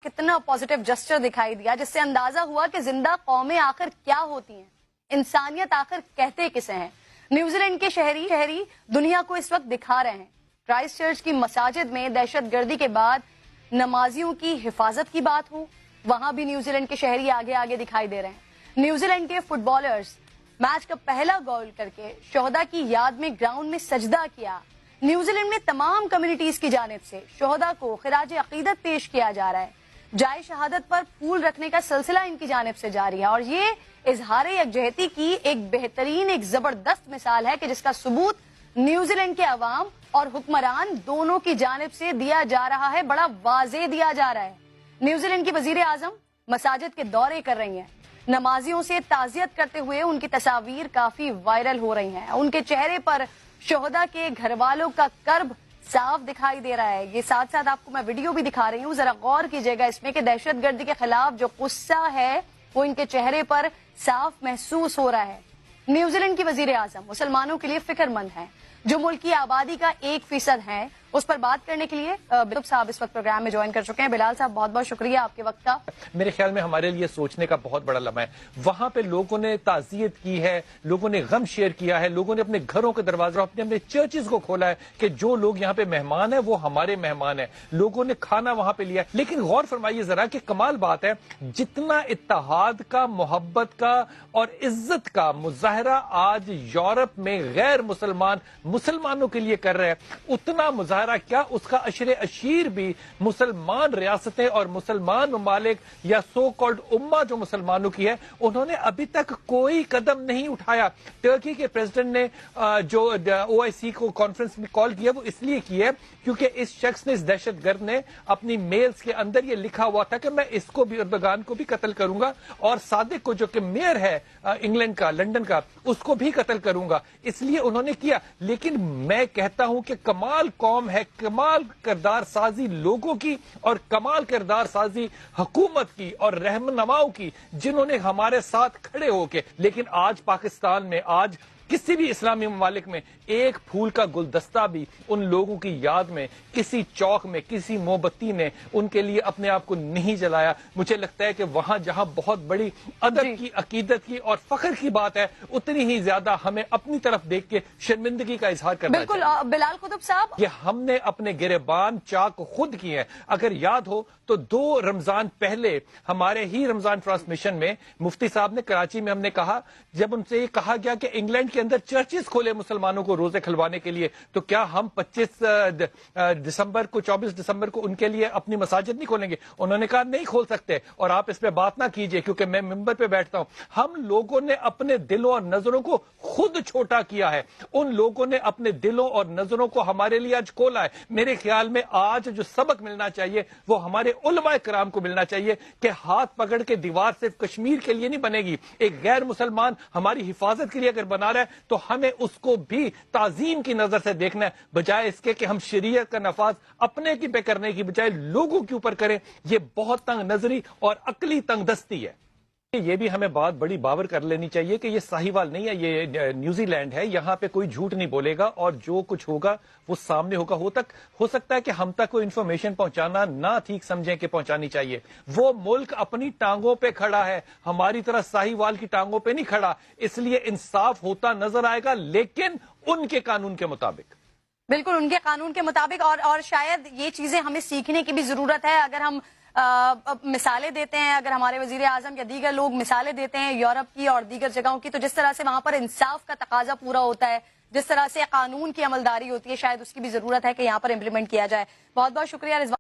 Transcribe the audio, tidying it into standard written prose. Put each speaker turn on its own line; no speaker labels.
कितना positive gesture दिखाई दिया जिससे अंदाजा हुआ कि जिंदा कौमें आखिर क्या होती हैं, इंसानियत आखिर कहते किसे हैं। न्यूजीलैंड के शहरी दुनिया को इस वक्त दिखा रहे हैं। क्राइस्ट चर्च की मसाजिद में दहशत गर्दी के बाद नमाजियों की हिफाजत की बात हो, वहां भी न्यूजीलैंड के शहरी आगे आगे दिखाई दे रहे हैं। न्यूजीलैंड के फुटबॉलर्स मैच का पहला गोल करके शोहदा की याद में ग्राउंड में सजदा किया। न्यूजीलैंड में तमाम कम्युनिटीज की जानिब से शोहदा को खिराज अकीदत पेश किया जा रहा है। जाए शहादत पर फूल रखने का सिलसिला इनकी जानिब से जारी है और ये इजहार यकजहती की एक बेहतरीन, एक जबरदस्त मिसाल है कि जिसका सबूत न्यूजीलैंड के अवाम और हुक्मरान दोनों की जानिब से दिया जा रहा है, बड़ा वाज़ेह दिया जा रहा है। न्यूजीलैंड की वजीर आजम मसाजिद के दौरे कर रही हैं। नमाजियों से ताजियत करते हुए उनकी तस्वीर काफी वायरल हो रही हैं। उनके चेहरे पर शोहदा के घर वालों का कर्ब साफ दिखाई दे रहा है। ये साथ साथ आपको मैं वीडियो भी दिखा रही हूँ, जरा गौर कीजिएगा इसमें कि दहशत गर्दी के खिलाफ जो गुस्सा है वो इनके चेहरे पर साफ महसूस हो रहा है। न्यूजीलैंड की वजीर आजम मुसलमानों के लिए फिक्रमंद है, जो मुल्क की आबादी का 1% है। उस पर बात करने के लिए बिलाल साहब इस वक्त प्रोग्राम में ज्वाइन कर चुके हैं। बिलाल साहब, बहुत बहुत शुक्रिया आपके वक्त का।
मेरे ख्याल में हमारे लिए सोचने का बहुत बड़ा लम्हा है। वहां पे लोगों ने ताजियत की है, लोगों ने गम शेयर किया है, लोगों ने अपने घरों के दरवाजे, अपने चर्चिज को खोला है कि जो लोग यहाँ पे मेहमान है वो हमारे मेहमान है। लोगों ने खाना वहां पे लिया है। लेकिन गौर फरमाइए जरा कि कमाल बात है, जितना इत्तेहाद का, मोहब्बत का और इज्जत का मुजाहरा आज यूरोप में गैर मुसलमानों के लिए कर रहे हैं, उतना मुजाहरा क्या उसका अशरे अशीर भी मुसलमान रियासतें और मुसलमान ममालिक या सो कॉल्ड उम्मा जो मुसलमानों की है, उन्होंने अभी तक कोई कदम नहीं उठाया। टर्की के प्रेसिडेंट ने जो OIC को कॉन्फ्रेंस में कॉल किया वो इसलिए की है क्योंकि इस शख्स ने, इस दहशतगर्द ने अपनी मेल्स के अंदर ये लिखा हुआ था कि मैं इसको भी, अर्दोगान को भी कत्ल करूंगा और सादिक को जो कि मेयर है इंग्लैंड का, लंदन का, उसको भी कत्ल करूंगा। इसलिए उन्होंने किया। लेकिन मैं कहता हूं कि कमाल कौम है, कमाल किरदार साजी लोगों की और कमाल किरदार साजी हुकूमत की और रहनुमाओं की, जिन्होंने हमारे साथ खड़े होके, लेकिन आज पाकिस्तान में, आज किसी भी इस्लामी ममालिक में एक फूल का गुलदस्ता भी उन लोगों की याद में, किसी चौक में, किसी मोमबत्ती ने उनके लिए अपने आप को नहीं जलाया। मुझे लगता है कि वहां जहां बहुत बड़ी अदब की, अकीदत की और फख्र की बात है, उतनी ही ज्यादा हमें अपनी तरफ देख के शर्मिंदगी का इजहार करना चाहिए।
बिल्कुल बिलाल कुतुब साहब,
ये हमने अपने गिरेबान चाक खुद किए हैं। अगर याद हो तो 2 रमजान पहले हमारे ही रमजान ट्रांसमिशन में मुफ्ती साहब ने कराची में, हमने कहा, जब उनसे ये कहा गया कि इंग्लैंड के अंदर चर्चेस खोले मुसलमानों को रोजे खिलवाने के लिए, तो क्या हम 25 दिसंबर को, 24 दिसंबर को उनके लिए अपनी मसाजिद नहीं खोलेंगे? उन्होंने कहा नहीं खोल सकते और आप इस पे बात ना कीजिए क्योंकि मैं मिंबर पे बैठता हूं। हम लोगों ने अपने दिलों और नजरों को खुद छोटा किया है। उन लोगों ने अपने दिलों और नजरों को हमारे लिए आज खोला है। मेरे ख्याल में आज जो सबक मिलना चाहिए वो हमारे उलमाए कराम को मिलना चाहिए कि हाथ पकड़ के दीवार सिर्फ कश्मीर के लिए नहीं बनेगी। एक गैर मुसलमान हमारी हिफाजत के लिए अगर बना रहा है तो हमें उसको भी ताजीम की नजर से देखना है, बजाय इसके कि हम शरीयत का नफाज अपने की पे करने की बजाय लोगों के ऊपर करें। ये बहुत तंग नजरी और अकली तंगदस्ती है। ये भी हमें बात बड़ी बावर कर लेनी चाहिए कि ये साहिवाल नहीं है, ये न्यूजीलैंड है। यहाँ पे कोई झूठ नहीं बोलेगा और जो कुछ होगा वो सामने होगा। हो सकता है कि हम तक कोई इंफॉर्मेशन पहुंचाना ना ठीक समझें कि पहुंचानी चाहिए। वो मुल्क अपनी टांगों पे खड़ा है, हमारी तरह साहिवाल की टांगों पे नहीं खड़ा। इसलिए इंसाफ होता नजर आएगा, लेकिन उनके कानून के मुताबिक।
बिल्कुल उनके कानून के मुताबिक। और शायद ये चीजें हमें सीखने की भी जरूरत है। अगर हम मिसालें देते हैं, अगर हमारे वजीर आजम या दीगर लोग मिसालें देते हैं यूरोप की और दीगर जगहों की, तो जिस तरह से वहां पर इंसाफ का तकाजा पूरा होता है, जिस तरह से कानून की अमलदारी होती है, शायद उसकी भी जरूरत है कि यहाँ पर इम्प्लीमेंट किया जाए। बहुत बहुत शुक्रिया।